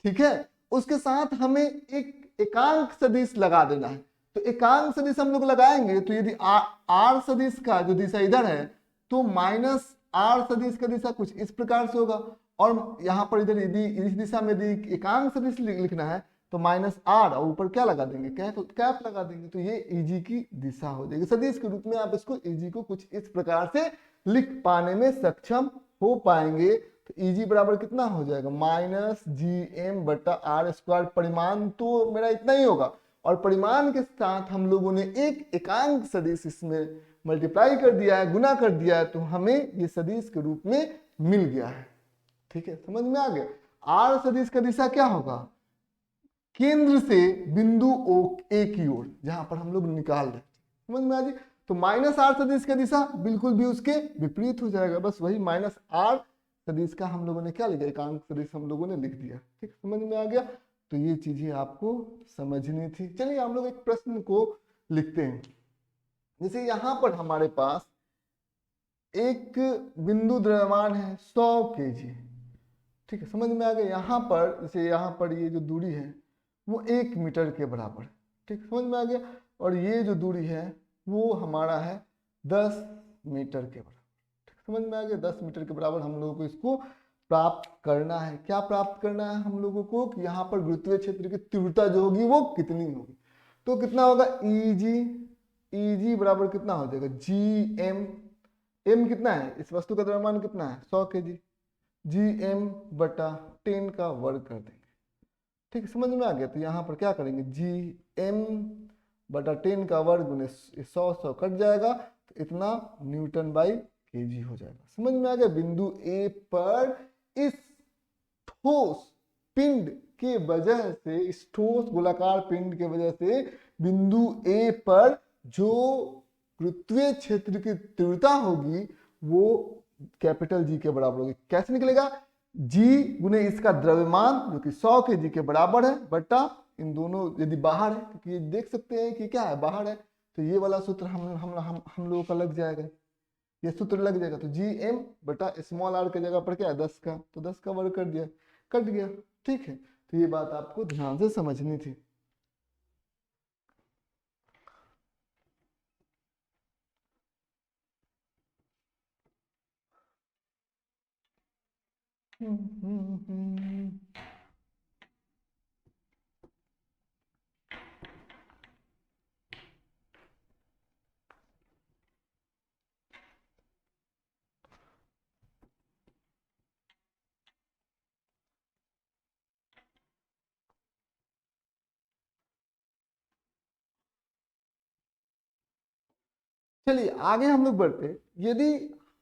ठीक है, उसके साथ हमें एक एकांक सदिश लगा देना है। तो एकांक सदिश हम लोग लगाएंगे तो यदि r सदिश का जो दिशा इधर है तो माइनस r सदिश का दिशा कुछ इस प्रकार से होगा, और यहाँ पर इधर यदि इस दिशा में यदि एकांक सदिश लिखना है तो माइनस r और ऊपर क्या लगा देंगे, कैप लगा देंगे। तो ये Eg की दिशा हो जाएगी। सदिश के रूप में आप इसको Eg को कुछ इस प्रकार से लिख पाने में सक्षम हो पाएंगे। तो Eg बराबर कितना हो जाएगा, माइनस Gm बटा आर स्क्वायर। परिमाण तो मेरा इतना ही होगा, और परिमाण के साथ हम लोगों ने एक एकांक सदिश इसमें मल्टीप्लाई कर दिया है, गुना कर दिया है, तो हमें ये सदिश के रूप में मिल गया है। ठीक है, समझ में आ गया। आर सदिश का दिशा क्या होगा, केंद्र से बिंदु ए की ओर, जहां पर हम लोग निकाल रहे हैं। समझ में आ गई। तो माइनस आर सदिश का दिशा बिल्कुल भी उसके विपरीत हो जाएगा, बस वही माइनस आर सदिश का हम लोगों ने क्या लिखा, एकांक सदिश हम लोगों ने लिख दिया। ठीक, समझ में आ गया। तो ये चीजें आपको समझनी थी। चलिए हम लोग एक प्रश्न को लिखते हैं। जैसे यहाँ पर हमारे पास एक बिंदु द्रव्यमान है 100 kg। ठीक है, समझ में आ गया। यहाँ पर जैसे यहाँ पर ये जो दूरी है वो 1 मीटर के बराबर। ठीक, समझ में आ गया। और ये जो दूरी है वो हमारा है 10 मीटर के बराबर। ठीक, समझ में आ गया। 10 मीटर के बराबर हम लोगों को इसको प्राप्त करना है। क्या प्राप्त करना है हम लोगों को, कि यहाँ पर गुरुत्वीय क्षेत्र की तीव्रता जो होगी वो कितनी होगी। तो कितना होगा, Eg बराबर कितना हो जाएगा, Gm, m कितना है, इस वस्तु का द्रव्यमान कितना है 100 kg, Gm बटा 10 का वर्ग कर देंगे। ठीक, समझ में आ गया। तो यहाँ पर क्या करेंगे, Gm बटा 10 का वर्ग गुने 100 कट जाएगा, तो इतना न्यूटन बाई केजी हो जाएगा। समझ में आ गया? बिंदु ए पर इस ठोस पिंड के वजह से, इस ठोस गोलाकार पिंड के वजह से बिंदु ए पर जो गुरुत्वीय क्षेत्र की तीव्रता होगी वो कैपिटल जी के बराबर होगी। कैसे निकलेगा? जी गुने इसका द्रव्यमान जो कि 100 केजी के बराबर है, बटा इन दोनों यदि बाहर है, क्योंकि ये देख सकते हैं कि क्या है, बाहर है, तो ये वाला सूत्र हम लोगों का लग जाएगा, ये सूत्र लग जाएगा। तो जी एम बटा स्मॉल आर के जगह पर क्या है 10 का, तो 10 का वर्ग कर दिया, कट गया। ठीक है, तो ये बात आपको ध्यान से समझनी थी। चलिए आगे हम लोग बढ़ते। यदि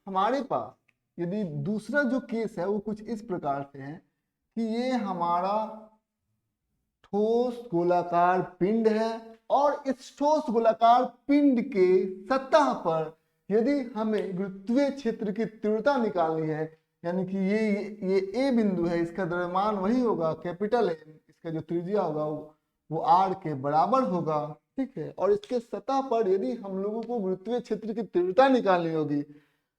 हमारे पास यदि दूसरा जो केस है वो कुछ इस प्रकार से है कि ये हमारा ठोस गोलाकार पिंड है और इस ठोस गोलाकार पिंड के सतह पर यदि हमें गुरुत्वीय क्षेत्र की तीव्रता निकालनी है, यानी कि ये ए बिंदु है, इसका द्रव्यमान वही होगा कैपिटल है, इसका जो त्रिज्या होगा वो आर के बराबर होगा। ठीक है, और इसके सतह पर यदि हम लोगों को गुरुत्वीय क्षेत्र की तीव्रता निकालनी होगी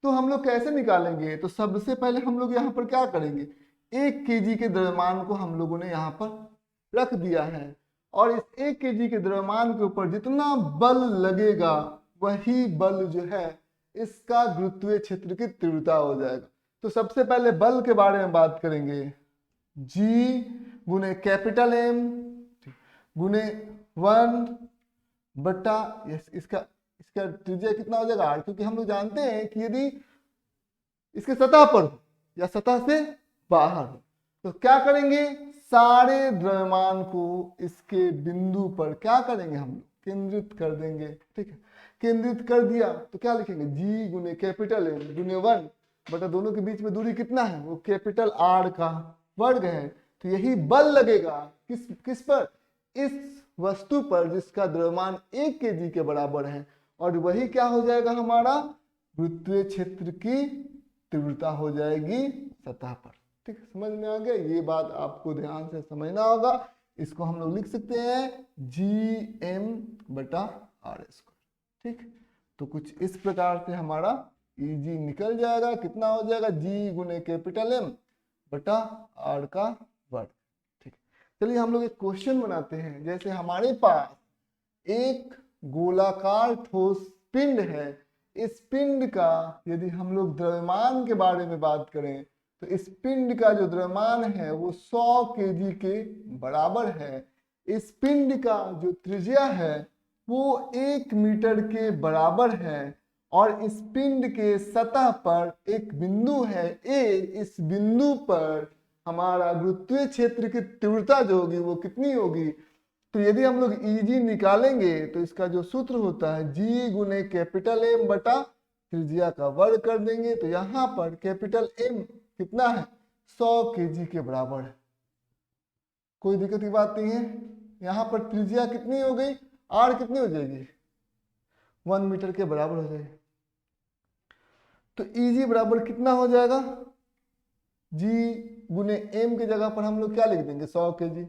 तो हम लोग कैसे निकालेंगे? तो सबसे पहले हम लोग यहाँ पर क्या करेंगे, 1 केजी के द्रव्यमान को हम लोगों ने यहाँ पर रख दिया है और इस 1 केजी के द्रव्यमान के ऊपर जितना बल लगेगा वही बल जो है इसका गुरुत्वीय क्षेत्र की तीव्रता हो जाएगा। तो सबसे पहले बल के बारे में बात करेंगे। जी गुने कैपिटल एम गुने 1 बटा इसका त्रिज्या कितना हो जाएगा आर, क्योंकि हम लोग जानते हैं कि यदि इसके सतह पर हो या सतह से बाहर हो तो क्या करेंगे, सारे द्रव्यमान को इसके बिंदु पर क्या करेंगे, हम लोग केंद्रित कर देंगे। ठीक है, केंद्रित कर दिया तो क्या लिखेंगे, जी गुने कैपिटल एम गुने 1 बटा दोनों के बीच में दूरी कितना है, वो कैपिटल आर का वर्ग है। तो यही बल लगेगा किस पर, इस वस्तु पर जिसका द्रव्यमान 1 केजी के बराबर है, और वही क्या हो जाएगा, हमारा गुरुत्वीय क्षेत्र की तीव्रता हो जाएगी सतह पर। ठीक है, समझ में आ गया? ये बात आपको ध्यान से समझना होगा। इसको हम लोग लिख सकते हैं जी एम बटा आर स्क्वायर। ठीक, तो कुछ इस प्रकार से हमारा ईजी निकल जाएगा। कितना हो जाएगा, जी गुने कैपिटल एम बटा आर का वर्ग। ठीक, चलिए हम लोग एक क्वेश्चन बनाते हैं। जैसे हमारे पास एक गोलाकार ठोस पिंड है, इस पिंड का यदि हम लोग द्रव्यमान के बारे में बात करें तो इस पिंड का जो द्रव्यमान है वो 100 केजी के बराबर है। इस पिंड का जो त्रिज्या है वो 1 मीटर के बराबर है और इस पिंड के सतह पर एक बिंदु है ए। इस बिंदु पर हमारा गुरुत्वीय क्षेत्र की तीव्रता जो होगी वो कितनी होगी, तो यदि हम लोग ईजी निकालेंगे तो इसका जो सूत्र होता है जी गुने कैपिटल एम बटा त्रिज्या का वर्ग कर देंगे। तो यहाँ पर कैपिटल एम कितना है, 100 केजी के बराबर है। कोई दिक्कत की बात नहीं है। यहाँ पर त्रिज्या कितनी हो गई, आर कितनी हो जाएगी, 1 मीटर के बराबर हो जाएगी। तो ईजी बराबर कितना हो जाएगा, जी गुने एम की जगह पर हम लोग क्या लिख देंगे 100 केजी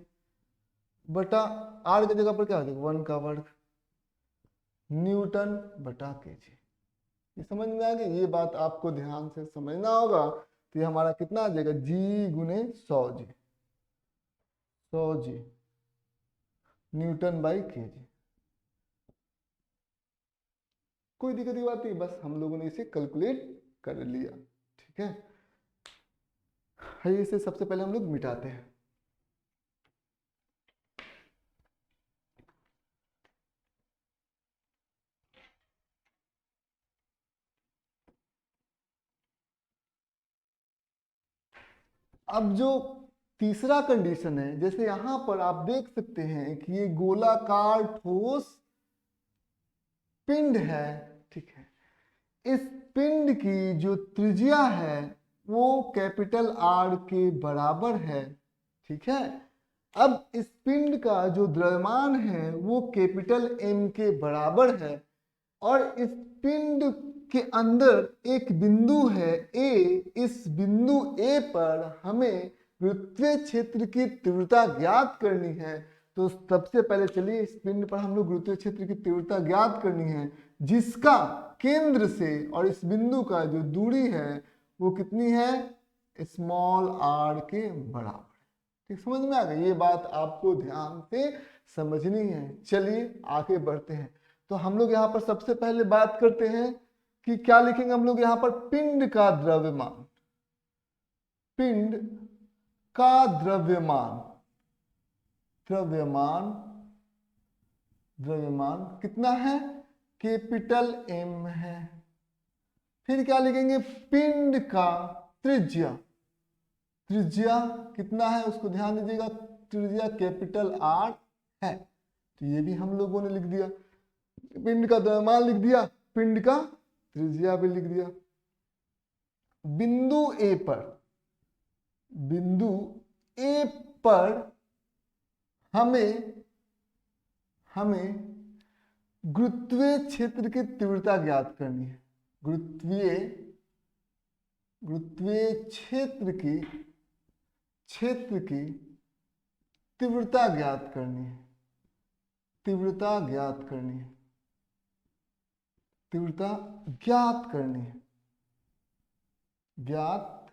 बटा आर की जगह पर क्या हो जाएगा 1 का वर्ग न्यूटन बटा केजी। ये समझ में आ गया? ये बात आपको ध्यान से समझना होगा। तो ये हमारा कितना आ जाएगा, जी गुने 100 जी, 100 जी न्यूटन बाई केजी। कोई दिक्कत की बात नहीं, बस हम लोगों ने इसे कैलकुलेट कर लिया। ठीक है, इसे सबसे पहले हम लोग मिटाते हैं। अब जो तीसरा कंडीशन है, जैसे यहाँ पर आप देख सकते हैं कि ये गोलाकार ठोस पिंड है, ठीक है, इस पिंड की जो त्रिज्या है वो कैपिटल आर के बराबर है, ठीक है। अब इस पिंड का जो द्रव्यमान है वो कैपिटल एम के बराबर है और इस पिंड के अंदर एक बिंदु है ए। इस बिंदु ए पर हमें गुरुत्वीय क्षेत्र की तीव्रता ज्ञात करनी है। तो सबसे पहले चलिए इस पिंड पर हम लोग गुरुत्वीय क्षेत्र की तीव्रता ज्ञात करनी है, जिसका केंद्र से और इस बिंदु का जो दूरी है वो कितनी है, स्मॉल आर के बराबर। ठीक, समझ में आ गई? ये बात आपको ध्यान से समझनी है। चलिए आगे बढ़ते हैं। तो हम लोग यहाँ पर सबसे पहले बात करते हैं कि क्या लिखेंगे हम लोग यहाँ पर, पिंड का द्रव्यमान। पिंड का द्रव्यमान, द्रव्यमान, द्रव्यमान कितना है, कैपिटल एम है। फिर क्या लिखेंगे, पिंड का त्रिज्या, त्रिज्या कितना है उसको ध्यान दीजिएगा, त्रिज्या कैपिटल आर है। तो ये भी हम लोगों ने लिख दिया, पिंड का द्रव्यमान लिख दिया, पिंड का त्रिज्या भी लिख दिया। बिंदु ए पर, बिंदु ए पर हमें गुरुत्वीय क्षेत्र की तीव्रता ज्ञात करनी है। गुरुत्वीय क्षेत्र की तीव्रता ज्ञात करनी है, तीव्रता ज्ञात करनी है, तीव्रता ज्ञात करनी है, ज्ञात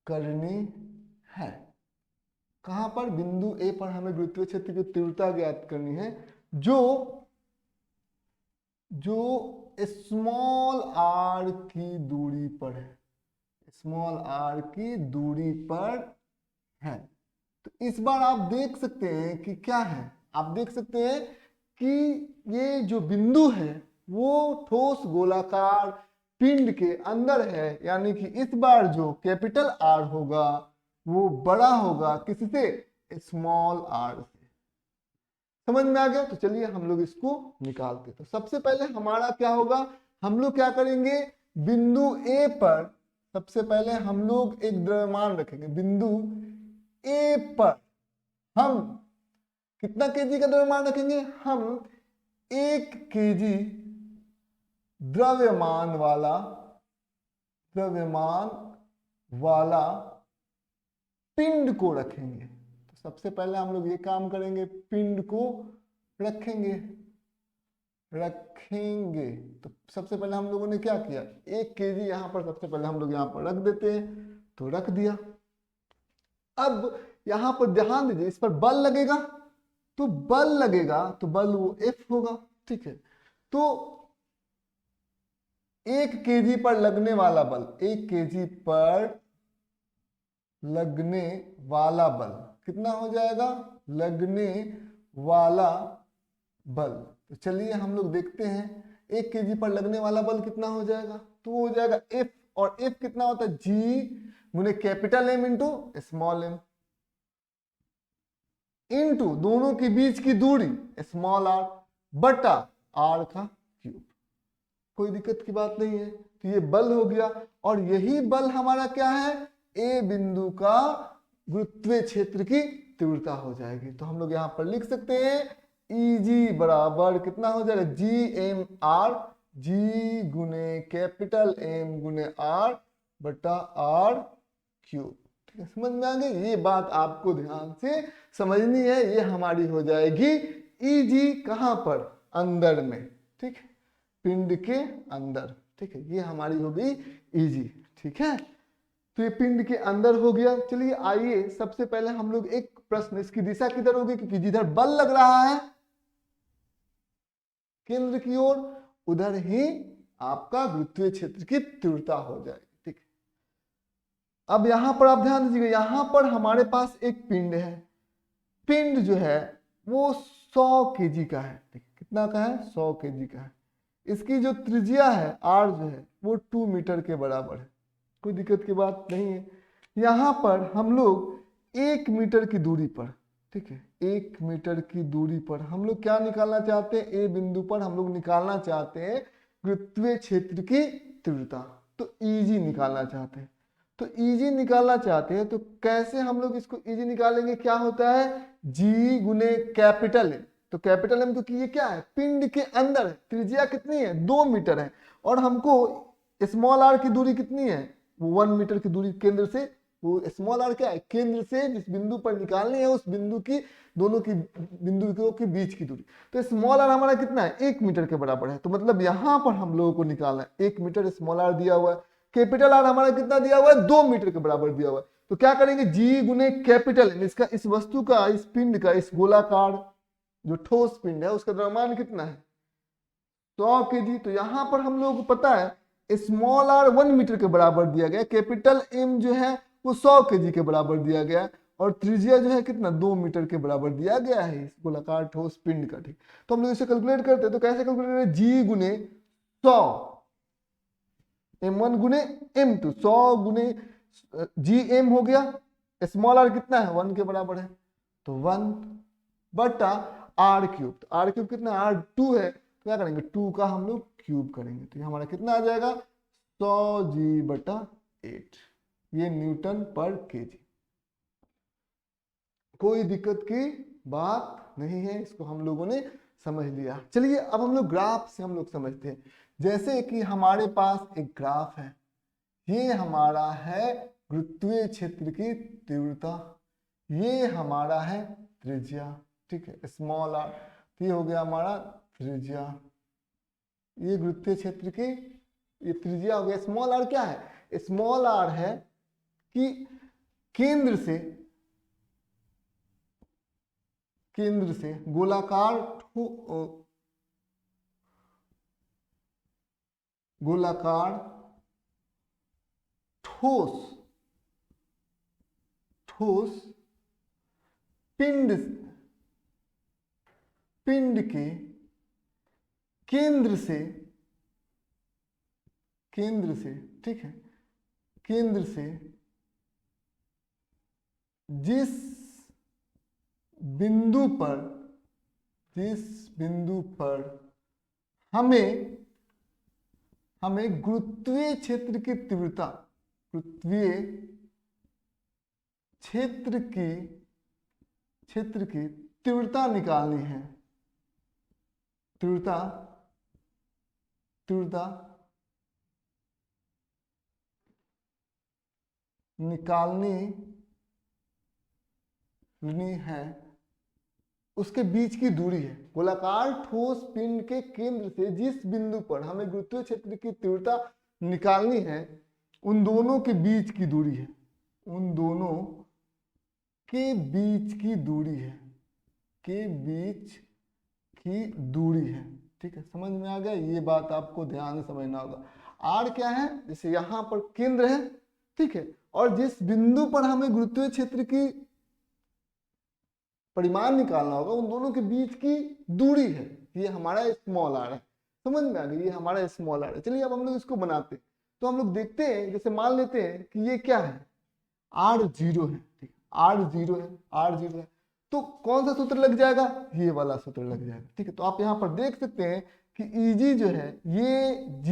करनी है। कहां पर, बिंदु ए पर हमें गुरुत्वीय क्षेत्र की तीव्रता ज्ञात करनी है जो स्मॉल आर की दूरी पर है, स्मॉल आर की दूरी पर है। तो इस बार आप देख सकते हैं कि क्या है, आप देख सकते हैं कि ये जो बिंदु है वो ठोस गोलाकार पिंड के अंदर है, यानी कि इस बार जो कैपिटल आर होगा वो बड़ा होगा किससे, स्मॉल आर से। समझ में आ गया? तो चलिए हम लोग इसको निकालते। तो सबसे पहले हमारा क्या होगा, हम लोग क्या करेंगे, बिंदु ए पर सबसे पहले हम लोग एक द्रव्यमान रखेंगे। बिंदु ए पर हम कितना केजी का द्रव्यमान रखेंगे, हम 1 केजी द्रव्यमान वाला पिंड को रखेंगे। तो सबसे पहले हम लोग ये काम करेंगे, पिंड को रखेंगे। तो सबसे पहले हम लोगों ने क्या किया, 1 केजी यहाँ पर सबसे पहले हम लोग यहाँ पर रख देते हैं। तो रख दिया। अब यहाँ पर ध्यान दीजिए, इस पर बल लगेगा, तो बल वो F होगा, ठीक है। तो 1 केजी पर लगने वाला बल, 1 केजी पर लगने वाला बल कितना हो जाएगा, लगने वाला बल। तो चलिए हम लोग देखते हैं 1 केजी पर लगने वाला बल कितना हो जाएगा। तो वो हो जाएगा F, और F कितना होता है, G गुने capital M into small m, into दोनों के बीच की दूरी स्मॉल r बटा r का क्यूब। कोई दिक्कत की बात नहीं है। तो ये बल हो गया, और यही बल हमारा क्या है, ए बिंदु का गुरुत्वीय क्षेत्र की तीव्रता हो जाएगी। तो हम लोग यहाँ पर लिख सकते हैं Eg बराबर कितना हो जाएगा, जी एम आर, जी गुने कैपिटल एम गुने आर बटा आर क्यूब। ठीक है, समझ में आ गई? ये बात आपको ध्यान से समझनी है। ये हमारी हो जाएगी Eg कहाँ पर, अंदर में, ठीक है, पिंड के अंदर। ठीक है, ये हमारी हो गई Eg। ठीक है, तो ये पिंड के अंदर हो गया। चलिए आइए सबसे पहले हम लोग एक प्रश्न, इसकी दिशा किधर होगी, क्योंकि जिधर बल लग रहा है केंद्र की ओर, उधर ही आपका गुरुत्वीय क्षेत्र की तीव्रता हो जाएगी। ठीक है, अब यहां पर आप ध्यान दीजिएगा, यहां पर हमारे पास एक पिंड है। पिंड जो है वो 100 केजी का है। ठीक, कितना का है, 100 केजी का है। इसकी जो त्रिज्या है आर जो है वो 2 मीटर के बराबर है। कोई दिक्कत की बात नहीं है। यहाँ पर हम लोग 1 मीटर की दूरी पर ठीक है, 1 मीटर की दूरी पर हम लोग क्या निकालना चाहते हैं, ए बिंदु पर हम लोग निकालना चाहते हैं गुरुत्वीय क्षेत्र की तीव्रता। तो ईजी निकालना चाहते हैं, तो ईजी निकालना चाहते हैं तो कैसे हम लोग इसको ईजी निकालेंगे, क्या होता है जी गुने कैपिटल एम। तो कैपिटल एम क्योंकि ये क्या है, पिंड के अंदर है, त्रिज्या कितनी है 2 मीटर है, और हमको स्मॉल आर की दूरी कितनी है, वो 1 मीटर की दूरी केंद्र से, वो स्मॉल आर क्या है, केंद्र से जिस बिंदु पर निकालनी है उस बिंदु की दोनों की बिंदु के बीच की दूरी। तो स्मॉल आर हमारा कितना है 1 मीटर के बराबर है, तो मतलब यहां पर हम लोगों को निकालना है 1 मीटर स्मॉल आर दिया हुआ है, कैपिटल आर हमारा कितना दिया हुआ है 2 मीटर के बराबर दिया हुआ है। तो क्या करेंगे जी गुने कैपिटल एम, इसका इस वस्तु का, इस पिंड का, इस गोलाकार जो ठोस पिंड है उसका द्रव्यमान कितना है 100 केजी। तो यहां पर हम लोगों को पता है स्मॉल आर 1 मीटर के बराबर दिया गया, कैपिटल एम जो है वो 100 केजी के बराबर दिया गया, और त्रिज्या जो है कितना 2 मीटर के बराबर दिया गया है इस गोलाकार ठोस पिंड का। ठीक, तो हम लोग इसे कैलकुलेट करते हैं, तो कैसे कैलकुलेट करें, जी गुने 100 m1 गुने m2, 100 गुने जी एम हो गया, स्मॉल आर कितना है 1 के बराबर है, तो 1 बटा आर क्यूब, तो आर क्यूब कितना R2 है, तो क्या करेंगे 2 का हम लोग क्यूब करेंगे, तो ये हमारा कितना आ जाएगा 100 जी बटा 8, ये न्यूटन पर केजी। कोई दिक्कत की बात नहीं है, इसको हम लोगों ने समझ लिया। चलिए अब हम लोग ग्राफ से हम लोग समझते हैं। जैसे कि हमारे पास एक ग्राफ है, ये हमारा है गुरुत्वीय क्षेत्र की तीव्रता, ये हमारा है त्रिज्या, ठीक है स्मॉल आर, ये हो गया हमारा त्रिज्या, ये गुरुत्वीय क्षेत्र की ये त्रिज्या हो गया। स्मॉल आर क्या है, स्मॉल आर है कि केंद्र से गोलाकार ठोस पिंड के केंद्र से ठीक है, केंद्र से जिस बिंदु पर हमें गुरुत्वीय क्षेत्र की तीव्रता, गुरुत्वीय क्षेत्र की तीव्रता निकालनी है, तीव्रता निकालनी है, उसके बीच की दूरी है। गोलाकार ठोस पिंड के केंद्र से जिस बिंदु पर हमें गुरुत्वीय क्षेत्र की तीव्रता निकालनी है, उन दोनों के बीच की दूरी है, उन दोनों के बीच की दूरी है, ठीक है समझ में आ गया, ये बात आपको ध्यान से समझना होगा। आर क्या है, जैसे यहां पर केंद्र है, ठीक है, और जिस बिंदु पर हमें गुरुत्वीय क्षेत्र की परिमाण निकालना होगा उन दोनों के बीच की दूरी है, ये हमारा स्मॉल आर है। समझ में आ गया, ये हमारा स्मॉल आर है। चलिए अब हम लोग इसको बनाते हैं, तो हम लोग देखते हैं, जैसे मान लेते हैं कि ये क्या है R0 है, ठीक R0 है, तो कौन सा सूत्र लग जाएगा, ये वाला सूत्र लग जाएगा, ठीक है। तो आप यहाँ पर देख सकते हैं कि Eg जो है ये G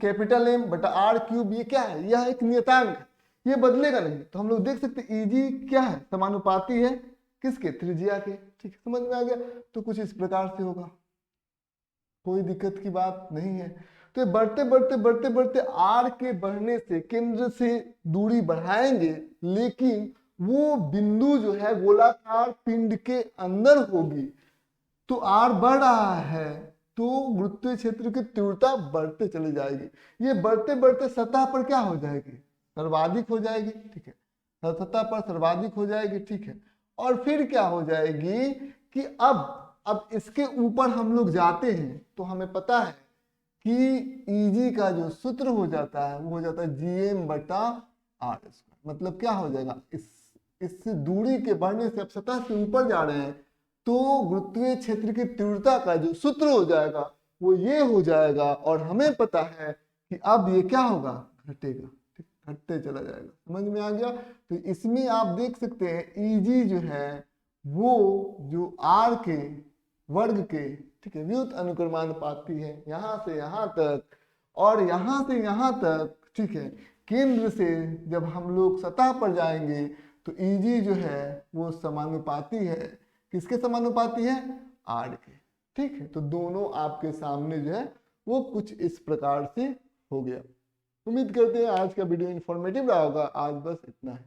कैपिटल M बटा R क्यूब, ये क्या है, यह एक नियतांक है, ये बदलेगा नहीं। तो हम लोग देख सकते हैं Eg क्या है, समानुपाती है किसके, त्रिज्या के, ठीक है समझ में आ गया। तो कुछ इस प्रकार से होगा, कोई दिक्कत की बात नहीं है। तो बढ़ते आर के बढ़ने से केंद्र से दूरी बढ़ाएंगे, लेकिन वो बिंदु जो है गोलाकार पिंड के अंदर होगी, तो आर बढ़ रहा है तो गुरुत्वीय क्षेत्र की तीव्रता बढ़ते चली जाएगी। ये बढ़ते सतह पर क्या हो जाएगी, सर्वाधिक हो जाएगी, ठीक है, सतह पर सर्वाधिक हो जाएगी, ठीक है। और फिर क्या हो जाएगी कि अब इसके ऊपर हम लोग जाते हैं तो हमें पता है कि Eg का जो सूत्र हो जाता है वो हो जाता है Gm बटा R²। मतलब क्या हो जाएगा, इस दूरी के बढ़ने से अब सतह से ऊपर जा रहे हैं तो गुरुत्वीय क्षेत्र की तीव्रता का जो सूत्र हो जाएगा वो ये हो जाएगा, और हमें पता है कि अब ये क्या होगा, घटेगा, घटते चला जाएगा। समझ में आ गया। तो इसमें आप देख सकते हैं Eg जो है वो जो आर के वर्ग के, ठीक है, व्युत अनुक्रमानुपाती है यहाँ से यहाँ तक और यहाँ से यहाँ तक, ठीक है। केंद्र से जब हम लोग सतह पर जाएंगे तो ईजी जो है वो समानुपाती है, किसके समानुपाती है, आर के, ठीक है। तो दोनों आपके सामने जो है वो कुछ इस प्रकार से हो गया। उम्मीद करते हैं आज का वीडियो इन्फॉर्मेटिव रहा होगा। आज बस इतना है।